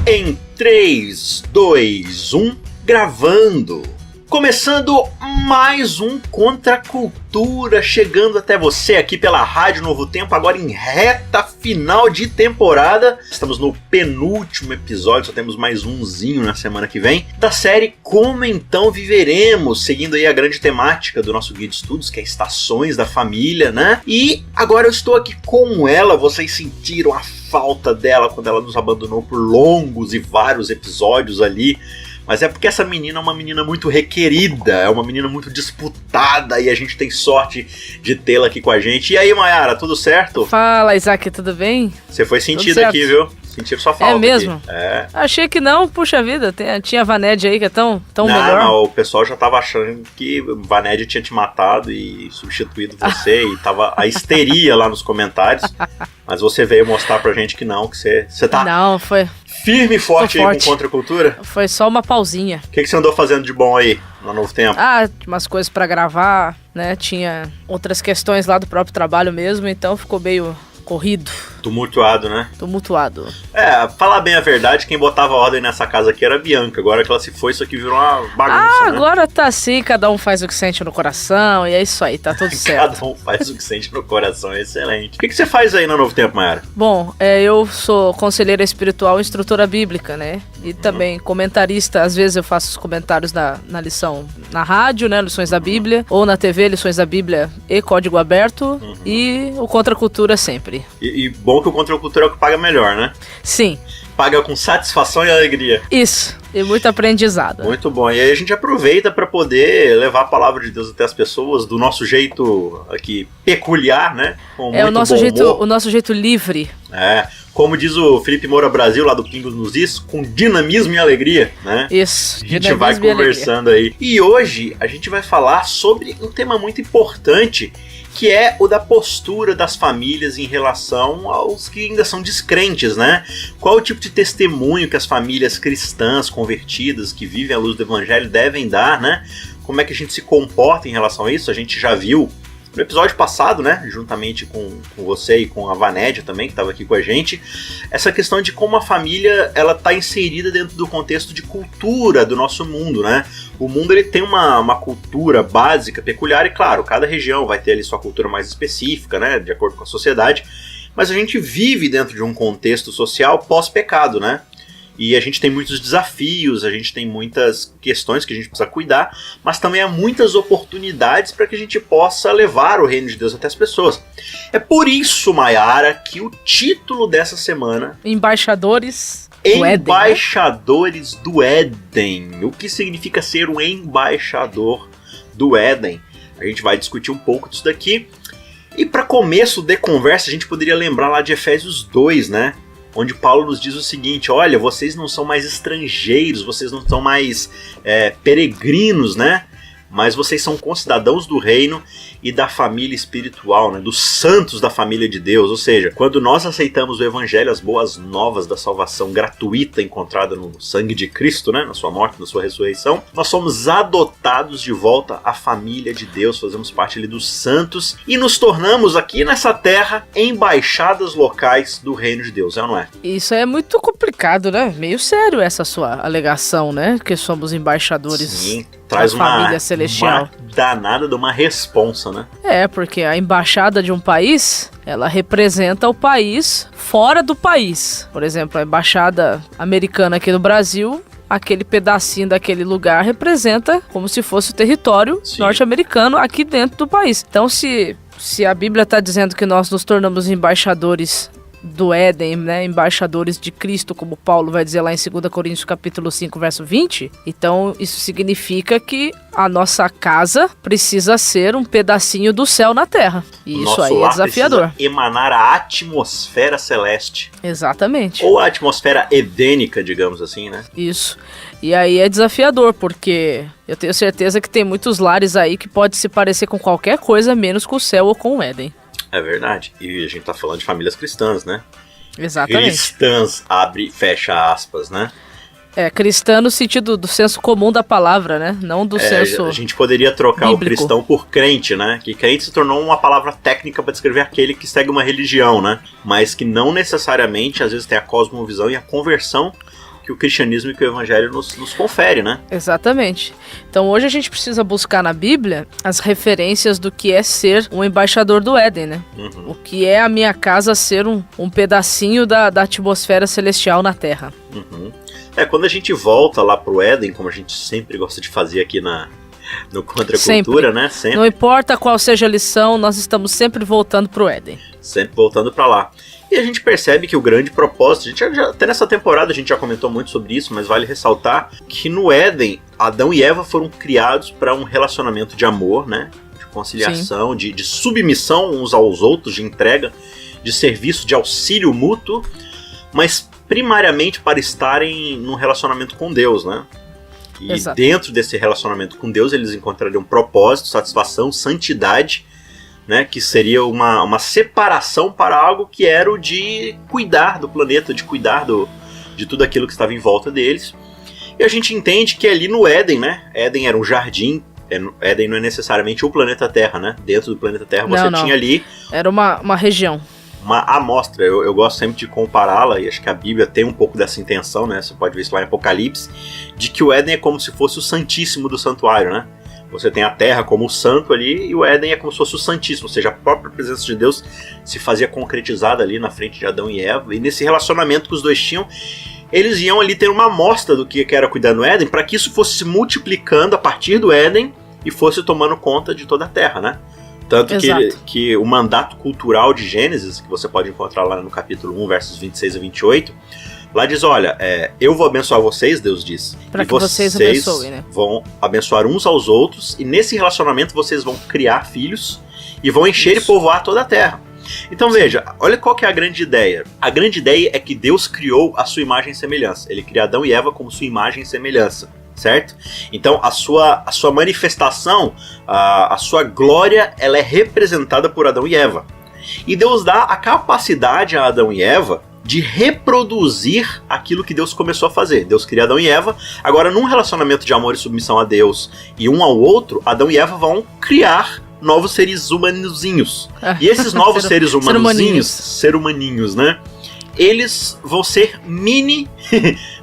Em 3, 2, 1, gravando. Começando mais um Contra a Cultura, chegando até você aqui pela Rádio Novo Tempo, agora em reta final de temporada. Estamos no penúltimo episódio, só temos mais umzinho na semana que vem, da série Como Então Viveremos, seguindo aí a grande temática do nosso guia de estudos, que é Estações da Família, né? E agora eu estou aqui com ela, vocês sentiram a falta dela quando ela nos abandonou por longos e vários episódios ali. Mas é porque essa menina é uma menina muito requerida, é uma menina muito disputada e a gente tem sorte de tê-la aqui com a gente. E aí, Mayara, tudo certo? Fala, Isaac, tudo bem? Você foi sentida aqui, viu? Sentiram sua falta. É mesmo? Aqui. É. Achei que não, puxa vida, tinha a Vaned aí que é tão melhor. Não, o pessoal já tava achando que Vaned tinha te matado e substituído você e tava a histeria lá nos comentários. Mas você veio mostrar pra gente que não, que você tá... Não, foi... firme e forte aí com Contra a Cultura? Foi só uma pausinha. O que você andou fazendo de bom aí, no Novo Tempo? Umas coisas pra gravar, né? Tinha outras questões lá do próprio trabalho mesmo, então ficou meio corrido. Tumultuado, né? Tumultuado. Falar bem a verdade, quem botava ordem nessa casa aqui era a Bianca. Agora que ela se foi, isso aqui virou uma bagunça, né? Agora tá assim, cada um faz o que sente no coração, e é isso aí, tá tudo certo. Cada um faz o que sente no coração, é excelente. O que você faz aí no Novo Tempo, Mayara? Bom, eu sou conselheira espiritual e instrutora bíblica, né? E também comentarista, às vezes eu faço os comentários na lição na rádio, né? Lições da Bíblia, ou na TV, Lições da Bíblia e Código Aberto, e o Contra a Cultura sempre. E bom que o Contra a Cultura é o que paga melhor, né? Sim. Paga com satisfação e alegria. Isso, e muito aprendizado. Muito bom, e aí a gente aproveita para poder levar a palavra de Deus até as pessoas do nosso jeito aqui peculiar, né? Com muito o nosso jeito livre. Como diz o Felipe Moura Brasil, lá do Pingos nos Is, com dinamismo e alegria, né? Isso, a gente vai conversando aí. E hoje a gente vai falar sobre um tema muito importante, que é o da postura das famílias em relação aos que ainda são descrentes, né? Qual o tipo de testemunho que as famílias cristãs convertidas que vivem à luz do evangelho devem dar, né? Como é que a gente se comporta em relação a isso? A gente já viu no episódio passado, né, juntamente com você e com a Vaned também, que estava aqui com a gente, essa questão de como a família ela está inserida dentro do contexto de cultura do nosso mundo, né? O mundo ele tem uma cultura básica, peculiar, e claro, cada região vai ter ali sua cultura mais específica, né, de acordo com a sociedade, mas a gente vive dentro de um contexto social pós-pecado, né? E a gente tem muitos desafios, a gente tem muitas questões que a gente precisa cuidar, mas também há muitas oportunidades para que a gente possa levar o reino de Deus até as pessoas. É por isso, Mayara, que o título dessa semana... Embaixadores do Éden. O que significa ser um embaixador do Éden? A gente vai discutir um pouco disso daqui. E para começo de conversa, a gente poderia lembrar lá de Efésios 2, né? Onde Paulo nos diz o seguinte: olha, vocês não são mais estrangeiros, vocês não são mais peregrinos, né? Mas vocês são concidadãos do reino e da família espiritual, né? Dos santos da família de Deus. Ou seja, quando nós aceitamos o evangelho, as boas novas da salvação gratuita encontrada no sangue de Cristo, né? Na sua morte, na sua ressurreição, nós somos adotados de volta à família de Deus, fazemos parte ali dos santos e nos tornamos aqui nessa terra embaixadas locais do reino de Deus, é ou não é? Isso é muito complicado, né? Meio sério essa sua alegação, né? Que somos embaixadores. Sim. Traz da família celestial. Uma danada de uma responsa, né? Porque a embaixada de um país, ela representa o país fora do país. Por exemplo, a embaixada americana aqui no Brasil, aquele pedacinho daquele lugar representa como se fosse o território norte-americano aqui dentro do país. Então, se a Bíblia está dizendo que nós nos tornamos embaixadores do Éden, né, embaixadores de Cristo, como Paulo vai dizer lá em 2 Coríntios capítulo 5, verso 20, então isso significa que a nossa casa precisa ser um pedacinho do céu na terra. E isso aí é desafiador. Emanar a atmosfera celeste. Exatamente. Ou a atmosfera edênica, digamos assim, né? Isso. E aí é desafiador, porque eu tenho certeza que tem muitos lares aí que pode se parecer com qualquer coisa, menos com o céu ou com o Éden. É verdade. E a gente tá falando de famílias cristãs, né? Exatamente. Cristãs, abre e fecha aspas, né? Cristã no sentido do senso comum da palavra, né? Não do senso a gente poderia trocar bíblico. O cristão por crente, né? Que crente se tornou uma palavra técnica para descrever aquele que segue uma religião, né? Mas que não necessariamente, às vezes, tem a cosmovisão e a conversão que o cristianismo e que o evangelho nos confere, né? Exatamente. Então hoje a gente precisa buscar na Bíblia as referências do que é ser um embaixador do Éden, né? Uhum. O que é a minha casa ser um pedacinho da atmosfera celestial na Terra. Uhum. Quando a gente volta lá pro Éden, como a gente sempre gosta de fazer aqui no Contra a Cultura, né? Sempre. Não importa qual seja a lição, nós estamos sempre voltando pro Éden. Sempre voltando para lá. E a gente percebe que o grande propósito, até nessa temporada a gente já comentou muito sobre isso, mas vale ressaltar que no Éden, Adão e Eva foram criados para um relacionamento de amor, né? De conciliação, de submissão uns aos outros, de entrega, de serviço, de auxílio mútuo, mas primariamente para estarem num relacionamento com Deus, né? E Exato. Dentro desse relacionamento com Deus, eles encontrariam propósito, satisfação, santidade, né? Que seria uma separação para algo que era o de cuidar do planeta, de cuidar de tudo aquilo que estava em volta deles. E a gente entende que ali no Éden, né? Éden era um jardim. Éden não é necessariamente o planeta Terra, né? Dentro do planeta Terra você tinha ali... Era uma região. Uma amostra. Eu gosto sempre de compará-la, e acho que a Bíblia tem um pouco dessa intenção, né? Você pode ver isso lá em Apocalipse, de que o Éden é como se fosse o santíssimo do santuário, né? Você tem a terra como o santo ali, e o Éden é como se fosse o santíssimo, ou seja, a própria presença de Deus se fazia concretizada ali na frente de Adão e Eva, e nesse relacionamento que os dois tinham, eles iam ali ter uma amostra do que era cuidar no Éden, para que isso fosse se multiplicando a partir do Éden e fosse tomando conta de toda a terra, né? Tanto que o mandato cultural de Gênesis, que você pode encontrar lá no capítulo 1, versos 26 a 28, lá diz, olha, eu vou abençoar vocês, Deus diz, para que vocês abençoem, né? Vão abençoar uns aos outros, e nesse relacionamento vocês vão criar filhos e vão encher e povoar toda a terra. Então veja, olha qual que é a grande ideia. A grande ideia é que Deus criou a sua imagem e semelhança. Ele criou Adão e Eva como sua imagem e semelhança. Certo? Então a sua manifestação, a sua glória, ela é representada por Adão e Eva. E Deus dá a capacidade a Adão e Eva de reproduzir aquilo que Deus começou a fazer. Deus cria Adão e Eva, agora num relacionamento de amor e submissão a Deus e um ao outro, Adão e Eva vão criar novos seres humanozinhos. E esses novos seres humanozinhos, ser humaninhos, né? Eles vão ser mini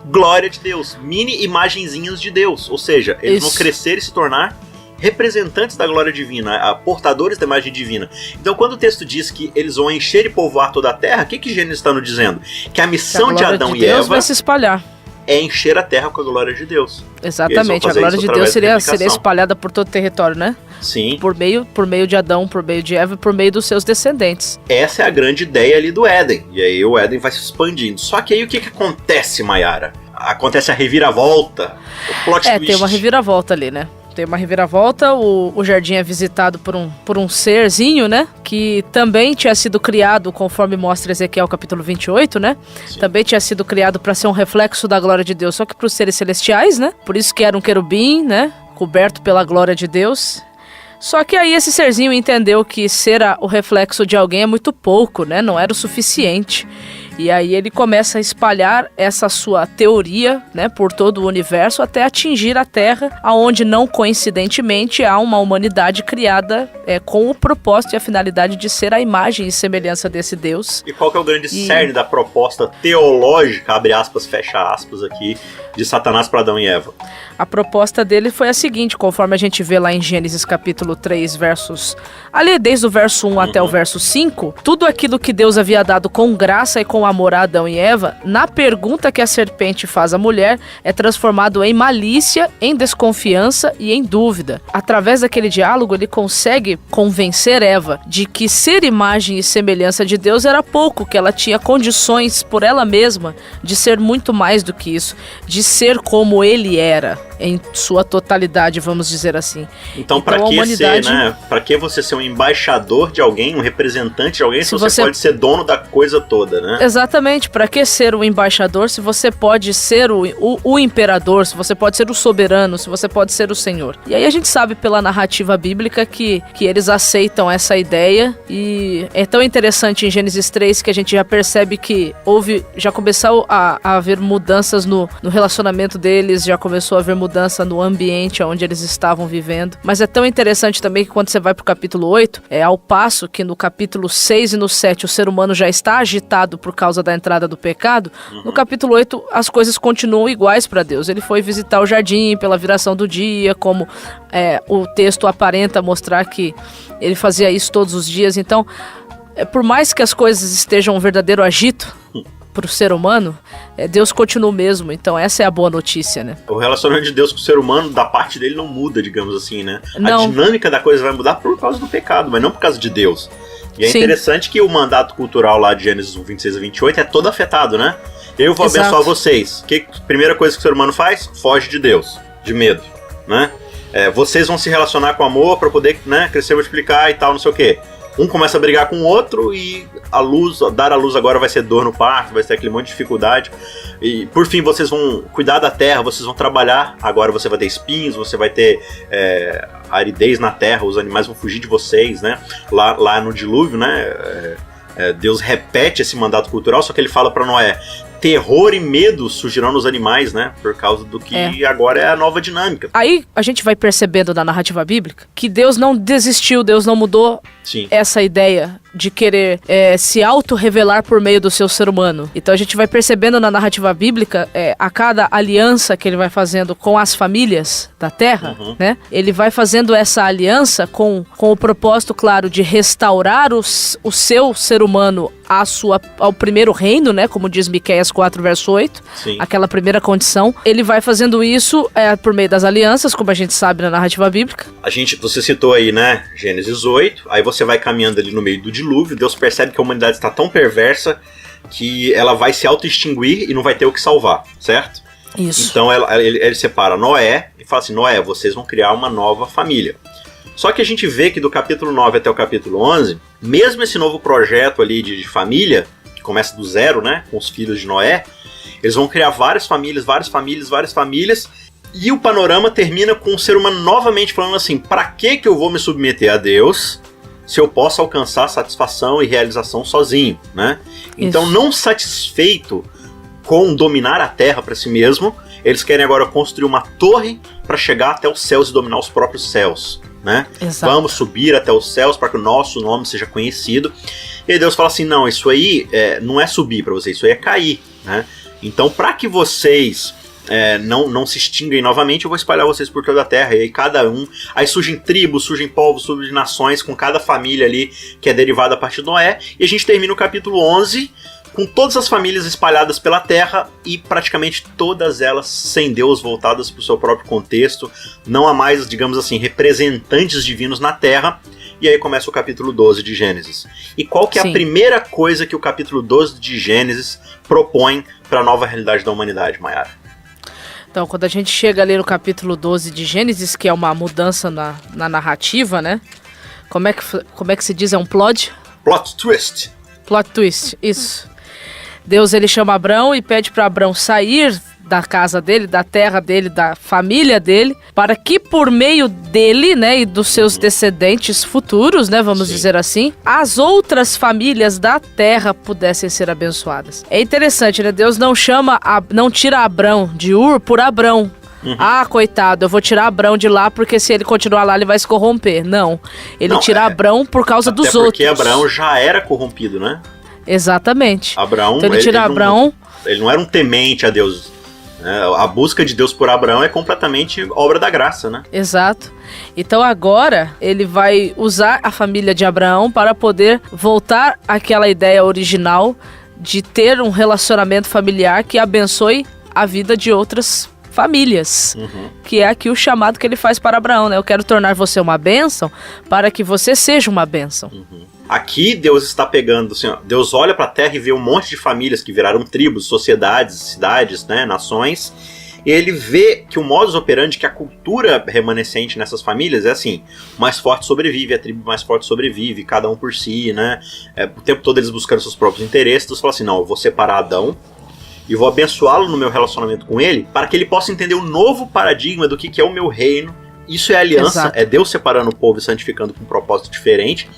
glória de Deus, mini imagenzinhas de Deus, ou seja, eles vão crescer e se tornar representantes da glória divina, portadores da imagem divina. Então quando o texto diz que eles vão encher e povoar toda a terra, o que Gênesis está nos dizendo? Que a missão de Adão e Eva vai se espalhar. É encher a terra com a glória de Deus. Exatamente, a glória de Deus seria espalhada por todo o território, né? Sim. Por meio de Adão, por meio de Eva e por meio dos seus descendentes. Essa é a grande ideia ali do Éden. E aí o Éden vai se expandindo. Só que aí o que acontece, Mayara? Acontece a reviravolta, o plot twist. Tem uma reviravolta ali, né? Tem uma reviravolta, o jardim é visitado por um serzinho, né? Que também tinha sido criado, conforme mostra Ezequiel capítulo 28, né? Sim. Também tinha sido criado para ser um reflexo da glória de Deus, só que para os seres celestiais, né? Por isso que era um querubim, né? Coberto pela glória de Deus. Só que aí esse serzinho entendeu que ser o reflexo de alguém é muito pouco, né? Não era o suficiente. E aí ele começa a espalhar essa sua teoria, né, por todo o universo até atingir a Terra, aonde não coincidentemente há uma humanidade criada com o propósito e a finalidade de ser a imagem e semelhança desse Deus. E qual que é o grande cerne da proposta teológica, abre aspas, fecha aspas aqui, de Satanás para Adão e Eva? A proposta dele foi a seguinte, conforme a gente vê lá em Gênesis capítulo 3, versos... Ali, desde o verso 1 até o verso 5, tudo aquilo que Deus havia dado com graça e com amor a Adão e Eva, na pergunta que a serpente faz à mulher, é transformado em malícia, em desconfiança e em dúvida. Através daquele diálogo, ele consegue convencer Eva de que ser imagem e semelhança de Deus era pouco, que ela tinha condições por ela mesma de ser muito mais do que isso, de ser como ele era, em sua totalidade, vamos dizer assim. Então para que humanidade... ser, né? Para que você ser um embaixador de alguém, um representante de alguém, se você pode ser dono da coisa toda, né? Exatamente, para que ser um embaixador se você pode ser o imperador, se você pode ser o soberano, se você pode ser o senhor? E aí a gente sabe pela narrativa bíblica que eles aceitam essa ideia, e é tão interessante em Gênesis 3 que a gente já percebe que já começou a haver mudanças no relacionamento deles, já começou a haver mudanças mudança no ambiente onde eles estavam vivendo. Mas é tão interessante também que quando você vai pro capítulo 8, ao passo que no capítulo 6 e no 7 o ser humano já está agitado por causa da entrada do pecado, no capítulo 8 as coisas continuam iguais para Deus. Ele foi visitar o jardim pela viração do dia, como o texto aparenta mostrar que ele fazia isso todos os dias. Então, por mais que as coisas estejam um verdadeiro agito para o ser humano, Deus continua o mesmo. Então essa é a boa notícia, né? O relacionamento de Deus com o ser humano, da parte dele, não muda, digamos assim, né? Não. A dinâmica da coisa vai mudar por causa do pecado, mas não por causa de Deus. E é Sim. interessante que o mandato cultural lá de Gênesis 1, 26 a 28 é todo afetado, né? Eu vou Exato. abençoar vocês. Primeira coisa que o ser humano faz? Foge de Deus, de medo, né? Vocês vão se relacionar com amor para poder, né, crescer, multiplicar e tal, não sei o quê. Um começa a brigar com o outro e dar a luz agora vai ser dor no parto, vai ser aquele monte de dificuldade. E por fim vocês vão cuidar da terra, vocês vão trabalhar. Agora você vai ter espinhos, você vai ter aridez na terra, os animais vão fugir de vocês, né? Lá no dilúvio, né? Deus repete esse mandato cultural, só que ele fala para Noé: terror e medo surgirão nos animais, né? Por causa do que agora é a nova dinâmica. Aí a gente vai percebendo na narrativa bíblica que Deus não desistiu, Deus não mudou Sim. essa ideia de querer se auto-revelar por meio do seu ser humano. Então a gente vai percebendo na narrativa bíblica, a cada aliança que ele vai fazendo com as famílias da terra, né? Ele vai fazendo essa aliança com o propósito, claro, de restaurar o seu ser humano ao primeiro reino, né? Como diz Miqueias 4, verso 8. Sim. Aquela primeira condição. Ele vai fazendo isso por meio das alianças, como a gente sabe na narrativa bíblica. Você citou aí, né? Gênesis 8. Aí você vai caminhando ali no meio do dilúvio. Deus percebe que a humanidade está tão perversa que ela vai se auto-extinguir e não vai ter o que salvar, certo? Isso. Então ele separa Noé e fala assim: Noé, vocês vão criar uma nova família. Só que a gente vê que do capítulo 9 até o capítulo 11, mesmo esse novo projeto ali de família, que começa do zero, né, com os filhos de Noé, eles vão criar várias famílias, e o panorama termina com o ser humano novamente falando assim: pra que eu vou me submeter a Deus se eu posso alcançar satisfação e realização sozinho, né? Então, não satisfeito com dominar a terra para si mesmo, eles querem agora construir uma torre para chegar até os céus e dominar os próprios céus, né? Exato. Vamos subir até os céus para que o nosso nome seja conhecido. E aí Deus fala assim: não, isso aí não é subir para vocês, isso aí é cair, né? Então, para que vocês não se extinguem novamente, eu vou espalhar vocês por toda a terra. E aí aí surgem tribos, surgem povos, surgem nações, com cada família ali que é derivada a partir de Noé. E a gente termina o capítulo 11 com todas as famílias espalhadas pela terra e praticamente todas elas sem Deus, voltadas para o seu próprio contexto. Não há mais, digamos assim, representantes divinos na terra. E aí começa o capítulo 12 de Gênesis. E qual que é a primeira coisa que o capítulo 12 de Gênesis propõe para a nova realidade da humanidade, Mayara? Então, quando a gente chega ali no capítulo 12 de Gênesis, que é uma mudança na narrativa, né? Como é que se diz? É um plot? Plot twist. Plot twist, isso. Deus, ele chama Abrão e pede para Abrão sair da casa dele, da terra dele, da família dele, para que por meio dele, né, e dos seus descendentes futuros, né, vamos dizer assim, as outras famílias da terra pudessem ser abençoadas. É interessante, né? Deus não tira Abrão de Ur por Abrão. Ah, coitado, eu vou tirar Abrão de lá porque se ele continuar lá ele vai se corromper. Não, ele tira Abrão por causa dos outros. Porque Abrão já era corrompido, né? Exatamente. Abraão, então ele tira Abrão. Ele não era um temente a Deus. A busca de Deus por Abraão é completamente obra da graça, né? Exato. Então agora ele vai usar a família de Abraão para poder voltar àquela ideia original de ter um relacionamento familiar que abençoe a vida de outras famílias, que é aqui o chamado que ele faz para Abraão, né? Eu quero tornar você uma bênção para que você seja uma bênção. Aqui Deus está pegando, assim, ó, Deus olha para a terra e vê um monte de famílias que viraram tribos, sociedades, cidades, né, nações, e ele vê que o modus operandi, que a cultura remanescente nessas famílias é assim: o mais forte sobrevive, a tribo mais forte sobrevive, cada um por si, né? O tempo todo eles buscando seus próprios interesses. Deus fala assim: não, eu vou separar Adão e vou abençoá-lo no meu relacionamento com ele, para que ele possa entender o novo paradigma do que é o meu reino. Isso é aliança. Exato. É Deus separando o povo e santificando com um propósito diferente.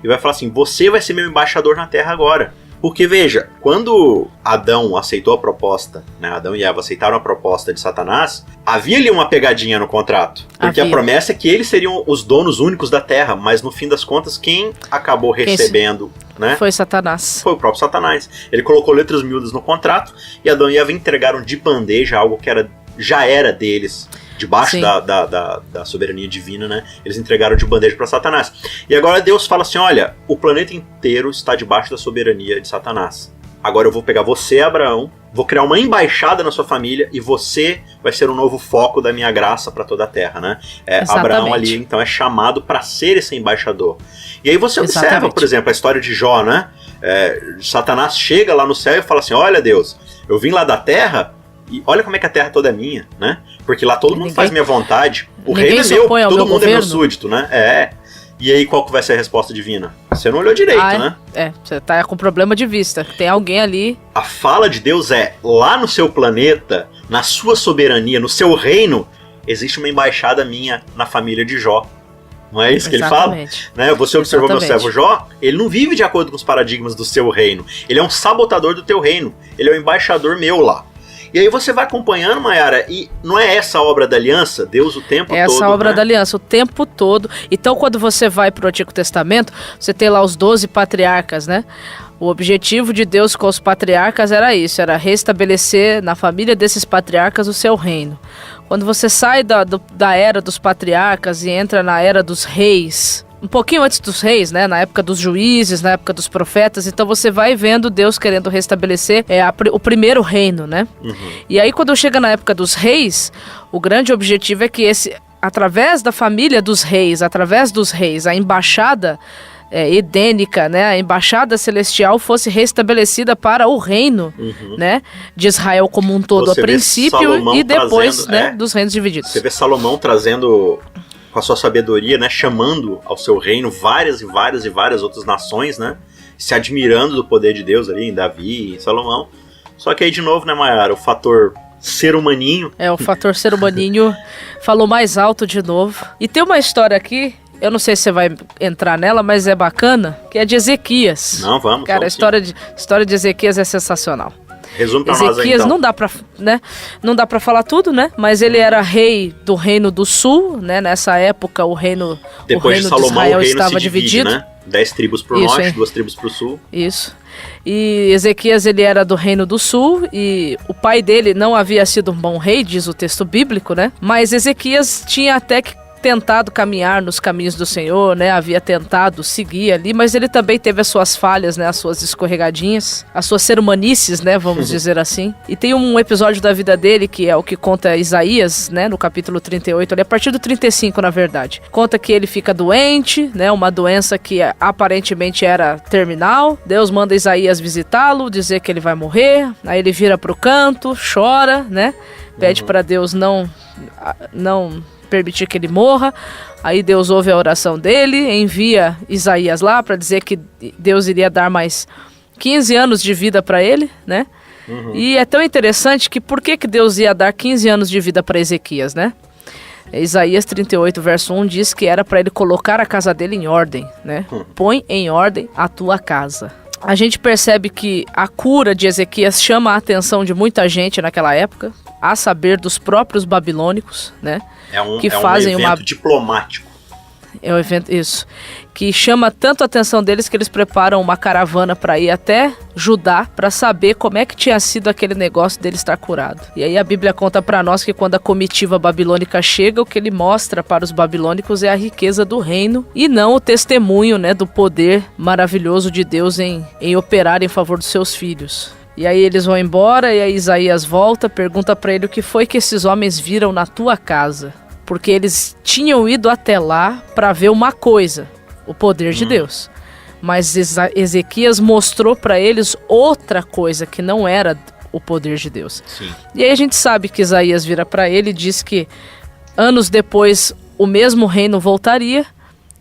E vai falar assim: você vai ser meu embaixador na terra agora. Porque, veja, quando Adão aceitou a proposta, né, Adão e Eva aceitaram a proposta de Satanás, havia ali uma pegadinha no contrato. Porque a promessa é que eles seriam os donos únicos da terra, mas no fim das contas, quem acabou recebendo... Né? Foi Satanás. Foi o próprio Satanás. Ele colocou letras miúdas no contrato e Adão e Eva entregaram de bandeja algo que já era deles, debaixo da soberania divina, né? Eles entregaram de bandeja para Satanás. E agora Deus fala assim, olha, o planeta inteiro está debaixo da soberania de Satanás. Agora eu vou pegar você, Abraão, vou criar uma embaixada na sua família e você vai ser um novo foco da minha graça para toda a terra, né? Abraão ali, então, é chamado para ser esse embaixador. E aí você observa, por exemplo, a história de Jó, né? Satanás chega lá no céu e fala assim, olha Deus, eu vim lá da terra e olha como é que a terra toda é minha, né? Porque lá todo mundo faz minha vontade, o reino é meu, todo mundo é meu súdito, né? E aí qual que vai ser a resposta divina? Você não olhou direito, né? Você tá com problema de vista. Tem alguém ali. A fala de Deus lá no seu planeta, na sua soberania, no seu reino, existe uma embaixada minha na família de Jó. Não é isso que ele fala? Né? Você observou meu servo Jó? Ele não vive de acordo com os paradigmas do seu reino. Ele é um sabotador do teu reino. Ele é um embaixador meu lá. E aí você vai acompanhando, Mayara, e não é essa a obra da aliança? Deus o tempo todo, essa obra da aliança, o tempo todo. Então, quando você vai para o Antigo Testamento, você tem lá os 12 patriarcas, né? O objetivo de Deus com os patriarcas era isso, era restabelecer na família desses patriarcas o seu reino. Quando você sai da era dos patriarcas e entra na era dos reis, um pouquinho antes dos reis, né, na época dos juízes, na época dos profetas, então você vai vendo Deus querendo restabelecer o primeiro reino, né? Uhum. E aí quando chega na época dos reis, o grande objetivo é que através da família dos reis, a embaixada edênica, né, a embaixada celestial fosse restabelecida para o reino, né, de Israel como um todo, a princípio, e depois dos reinos divididos. Você vê Salomão trazendo, com a sua sabedoria, né, chamando ao seu reino várias e várias e várias outras nações, né, se admirando do poder de Deus ali em Davi e em Salomão. Só que aí de novo, né, Mayara, o fator ser humaninho. O fator ser humaninho falou mais alto de novo. E tem uma história aqui, eu não sei se você vai entrar nela, mas é bacana, que é de Ezequias. Não, vamos. Cara, a história de Ezequias é sensacional. Resume pra nós aí, então. Não dá pra falar tudo, né? Mas ele era rei do Reino do Sul, né? Nessa época o reino de Salomão, Israel estava dividido, né? 10 tribos pro norte, 2 tribos pro sul. Isso. E Ezequias, ele era do Reino do Sul e o pai dele não havia sido um bom rei, diz o texto bíblico, né? Mas Ezequias tinha até que tentado caminhar nos caminhos do Senhor, né? Havia tentado seguir ali, mas ele também teve as suas falhas, né? As suas escorregadinhas, as suas sermonices, né? Vamos dizer assim. E tem um episódio da vida dele, que é o que conta Isaías, né? No capítulo 38, ali a partir do 35, na verdade. Conta que ele fica doente, né? Uma doença que aparentemente era terminal. Deus manda Isaías visitá-lo, dizer que ele vai morrer. Aí ele vira pro canto, chora, né? Pede para Deus não permitir que ele morra. Aí Deus ouve a oração dele, envia Isaías lá para dizer que Deus iria dar mais 15 anos de vida para ele, né? E é tão interessante que por que Deus ia dar 15 anos de vida para Ezequias, né? Isaías 38, verso 1 diz que era para ele colocar a casa dele em ordem, né? Põe em ordem a tua casa. A gente percebe que a cura de Ezequias chama a atenção de muita gente naquela época, a saber dos próprios babilônicos, né? Que fazem um evento diplomático. É um evento, isso, que chama tanto a atenção deles que eles preparam uma caravana para ir até Judá para saber como é que tinha sido aquele negócio dele estar curado. E aí a Bíblia conta para nós que quando a comitiva babilônica chega, o que ele mostra para os babilônicos é a riqueza do reino e não o testemunho, né, do poder maravilhoso de Deus em operar em favor dos seus filhos. E aí eles vão embora e aí Isaías volta, pergunta para ele o que foi que esses homens viram na tua casa. Porque eles tinham ido até lá para ver uma coisa, o poder de Deus. Mas Ezequias mostrou para eles outra coisa que não era o poder de Deus. Sim. E aí a gente sabe que Isaías vira para ele e diz que anos depois o mesmo reino voltaria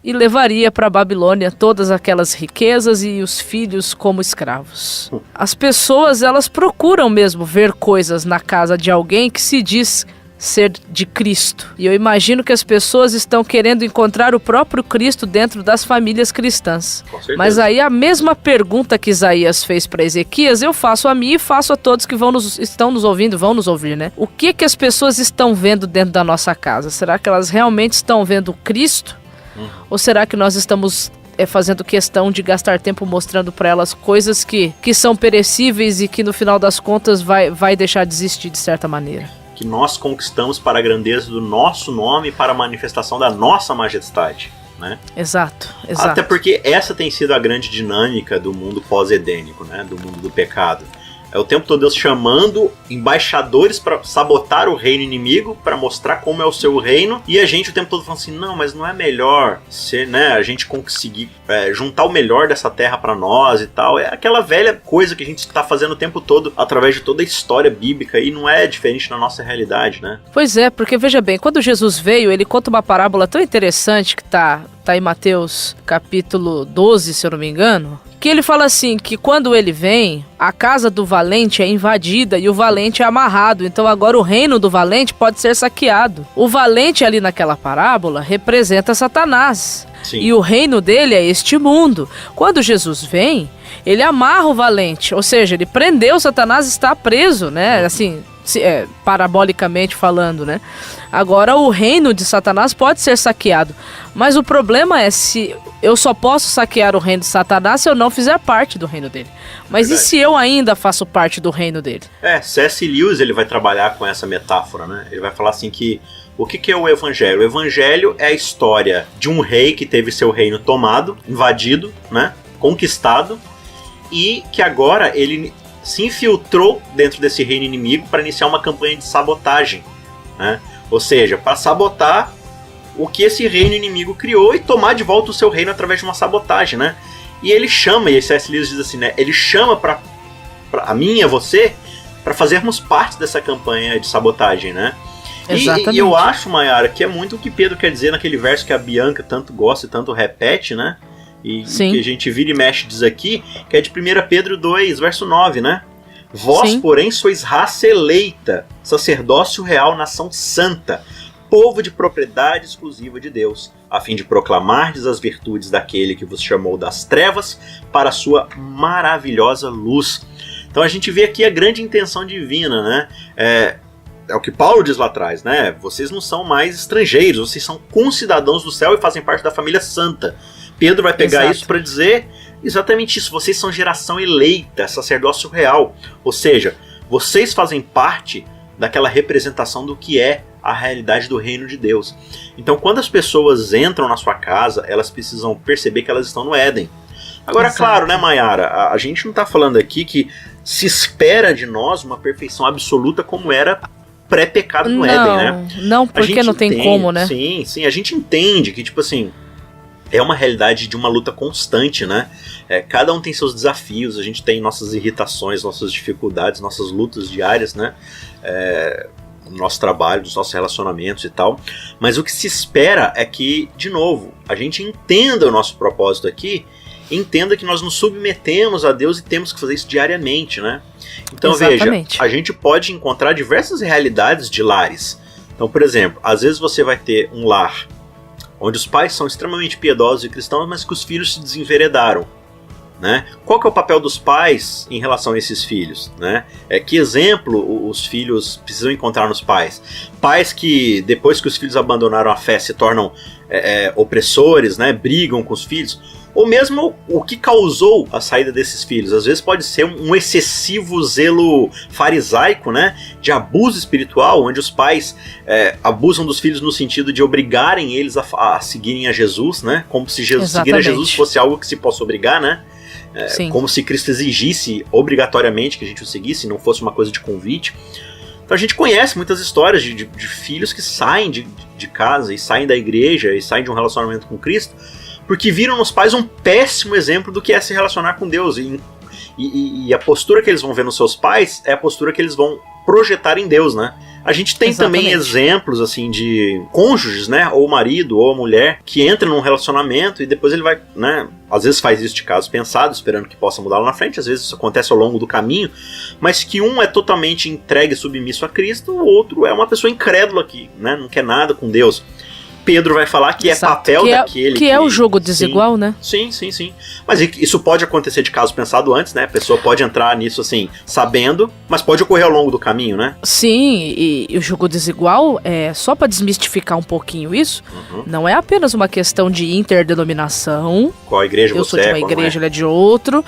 e levaria para a Babilônia todas aquelas riquezas e os filhos como escravos. As pessoas, elas procuram mesmo ver coisas na casa de alguém que se diz ser de Cristo. E eu imagino que as pessoas estão querendo encontrar o próprio Cristo dentro das famílias cristãs. Com certeza. Mas aí a mesma pergunta que Isaías fez para Ezequias, eu faço a mim e faço a todos que estão nos ouvindo, vão nos ouvir, né? O que as pessoas estão vendo dentro da nossa casa? Será que elas realmente estão vendo Cristo? Ou será que nós estamos fazendo questão de gastar tempo mostrando para elas coisas que são perecíveis e que no final das contas vai deixar de existir de certa maneira? Que nós conquistamos para a grandeza do nosso nome e para a manifestação da nossa majestade, né? Exato. Até porque essa tem sido a grande dinâmica do mundo pós-edênico, né? Do mundo do pecado. É o tempo todo Deus chamando embaixadores para sabotar o reino inimigo, para mostrar como é o seu reino, e a gente o tempo todo falando assim, não, mas não é melhor ser, né, a gente conseguir juntar o melhor dessa terra para nós e tal. É aquela velha coisa que a gente está fazendo o tempo todo através de toda a história bíblica, e não é diferente na nossa realidade, né? Pois é, porque veja bem, quando Jesus veio, ele conta uma parábola tão interessante que tá em Mateus capítulo 12, se eu não me engano, que ele fala assim, que quando ele vem, a casa do valente é invadida e o valente é amarrado, então agora o reino do valente pode ser saqueado. O valente ali naquela parábola representa Satanás. Sim. E o reino dele é este mundo. Quando Jesus vem, ele amarra o valente, ou seja, ele prendeu Satanás, está preso, né, assim, parabolicamente falando, né? Agora o reino de Satanás pode ser saqueado, mas o problema é se eu só posso saquear o reino de Satanás se eu não fizer parte do reino dele. Mas verdade. E se eu ainda faço parte do reino dele? C.S. Lewis ele vai trabalhar com essa metáfora, né? Ele vai falar assim que o que é o evangelho? O evangelho é a história de um rei que teve seu reino tomado, invadido, né? Conquistado, e que agora ele se infiltrou dentro desse reino inimigo para iniciar uma campanha de sabotagem, né? Ou seja, para sabotar o que esse reino inimigo criou e tomar de volta o seu reino através de uma sabotagem, né? E ele chama, e C.S. Lewis diz assim, né? Ele chama para a mim e a você para fazermos parte dessa campanha de sabotagem, né? E eu acho, Mayara, que é muito o que Pedro quer dizer naquele verso que a Bianca tanto gosta e tanto repete, né? E que a gente vira e mexe diz aqui, que é de 1 Pedro 2, verso 9, né? Vós, sim, porém, sois raça eleita, sacerdócio real, nação santa, povo de propriedade exclusiva de Deus, a fim de proclamardes as virtudes daquele que vos chamou das trevas para a sua maravilhosa luz. Então a gente vê aqui a grande intenção divina, né? É o que Paulo diz lá atrás, né? Vocês não são mais estrangeiros, vocês são concidadãos do céu e fazem parte da família santa. Pedro vai pegar isso para dizer exatamente isso. Vocês são geração eleita, sacerdócio real. Ou seja, vocês fazem parte daquela representação do que é a realidade do reino de Deus. Então, quando as pessoas entram na sua casa, elas precisam perceber que elas estão no Éden. Agora, claro, né, Mayara? A gente não está falando aqui que se espera de nós uma perfeição absoluta como era pré-pecado no Éden, né? Não, porque não tem como, né? Sim, a gente entende que, tipo assim, é uma realidade de uma luta constante, né? Cada um tem seus desafios, a gente tem nossas irritações, nossas dificuldades, nossas lutas diárias, né? No nosso trabalho, nos nossos relacionamentos e tal. Mas o que se espera é que, de novo, a gente entenda o nosso propósito aqui, entenda que nós nos submetemos a Deus e temos que fazer isso diariamente, né? Então, exatamente. Veja, a gente pode encontrar diversas realidades de lares. Então, por exemplo, às vezes você vai ter um lar onde os pais são extremamente piedosos e cristãos, mas que os filhos se desenveredaram, né? Qual que é o papel dos pais em relação a esses filhos, né? Que exemplo os filhos precisam encontrar nos pais? Pais que, depois que os filhos abandonaram a fé, se tornam opressores, né? Brigam com os filhos. Ou mesmo o que causou a saída desses filhos. Às vezes pode ser um excessivo zelo farisaico, né? De abuso espiritual, onde os pais abusam dos filhos no sentido de obrigarem eles a seguirem a Jesus, né? Como se seguir a Jesus fosse algo que se possa obrigar, né? Como se Cristo exigisse obrigatoriamente que a gente o seguisse, não fosse uma coisa de convite. Então a gente conhece muitas histórias de filhos que saem de casa e saem da igreja e saem de um relacionamento com Cristo porque viram nos pais um péssimo exemplo do que é se relacionar com Deus. E a postura que eles vão ver nos seus pais é a postura que eles vão projetar em Deus, né? A gente tem Exatamente. também exemplos, assim, de cônjuges, né? Ou o marido, ou a mulher, que entra num relacionamento e depois ele vai, né? Às vezes faz isso de caso pensado, esperando que possa mudar lá na frente. Às vezes isso acontece ao longo do caminho. Mas que um é totalmente entregue e submisso a Cristo, o outro é uma pessoa incrédula que, né? Não quer nada com Deus. Pedro vai falar que Exato. é papel daquele que é o jogo desigual, sim, né? Sim. Mas isso pode acontecer de caso pensado antes, né? A pessoa pode entrar nisso, assim, sabendo, mas pode ocorrer ao longo do caminho, né? Sim, e o jogo desigual, só para desmistificar um pouquinho isso, não é apenas uma questão de interdenominação. Qual igreja eu você sou de uma igreja, ele é de outro.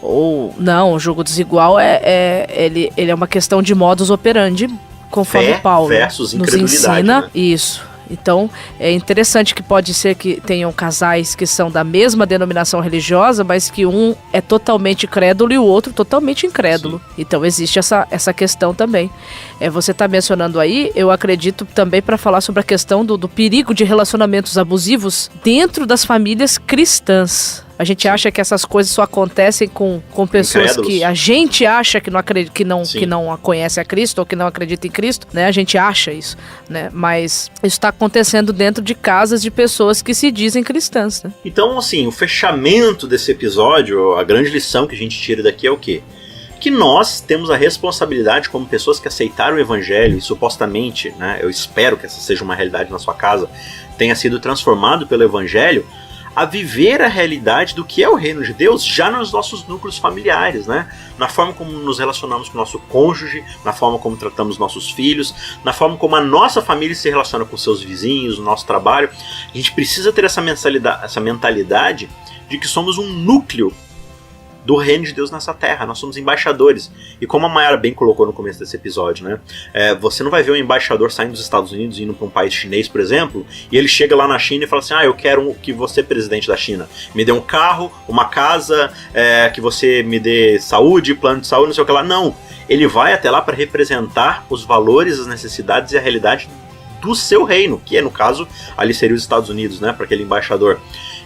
Ou não, o jogo desigual ele é uma questão de modus operandi, conforme Paulo versus nos ensina, né? Isso. Então, é interessante que pode ser que tenham casais que são da mesma denominação religiosa, mas que um é totalmente crédulo e o outro totalmente incrédulo. Sim. Então, existe essa questão também. Você está mencionando aí, eu acredito também para falar sobre a questão do perigo de relacionamentos abusivos dentro das famílias cristãs. A gente acha que essas coisas só acontecem com pessoas incrédulos. Que a gente acha que não conhece a Cristo ou que não acredita em Cristo, né? A gente acha isso, né? Mas isso está acontecendo dentro de casas de pessoas que se dizem cristãs, né? Então, assim, o fechamento desse episódio, a grande lição que a gente tira daqui é o quê? Que nós temos a responsabilidade como pessoas que aceitaram o evangelho e supostamente, né, eu espero que essa seja uma realidade na sua casa, tenha sido transformado pelo evangelho, a viver a realidade do que é o reino de Deus já nos nossos núcleos familiares, né? Na forma como nos relacionamos com o nosso cônjuge, na forma como tratamos nossos filhos, na forma como a nossa família se relaciona com seus vizinhos, no nosso trabalho. A gente precisa ter essa mentalidade de que somos um núcleo do reino de Deus nessa terra, nós somos embaixadores. E como a Mayara bem colocou no começo desse episódio, né? Você não vai ver um embaixador saindo dos Estados Unidos e indo para um país chinês, por exemplo, e ele chega lá na China e fala assim, eu quero que você, presidente da China, me dê um carro, uma casa, que você me dê saúde, plano de saúde, não sei o que lá. Não, ele vai até lá para representar os valores, as necessidades e a realidade do seu reino, que no caso, ali seria os Estados Unidos, né, para aquele embaixador.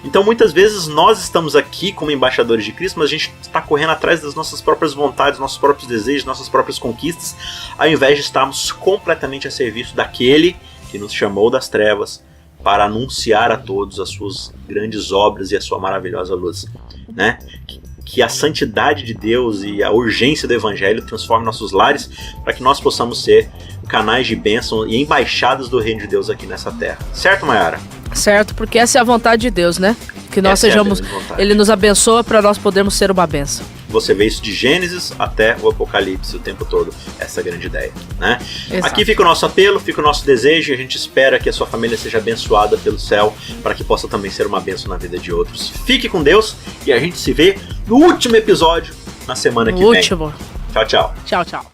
Então muitas vezes nós estamos aqui como embaixadores de Cristo, mas a gente está correndo atrás das nossas próprias vontades, nossos próprios desejos, nossas próprias conquistas, ao invés de estarmos completamente a serviço daquele que nos chamou das trevas para anunciar a todos as suas grandes obras e a sua maravilhosa luz, né? Que a santidade de Deus e a urgência do evangelho transformem nossos lares para que nós possamos ser canais de bênção e embaixadas do reino de Deus aqui nessa terra. Certo, Mayara? Certo, porque essa é a vontade de Deus, né? Que nós sejamos... Ele nos abençoa para nós podermos ser uma bênção. Você vê isso de Gênesis até o Apocalipse o tempo todo, essa grande ideia, né? Aqui fica o nosso apelo, fica o nosso desejo, e a gente espera que a sua família seja abençoada pelo céu, para que possa também ser uma bênção na vida de outros. Fique com Deus e a gente se vê no último episódio na semana que vem. Último. Tchau, tchau. Tchau, tchau.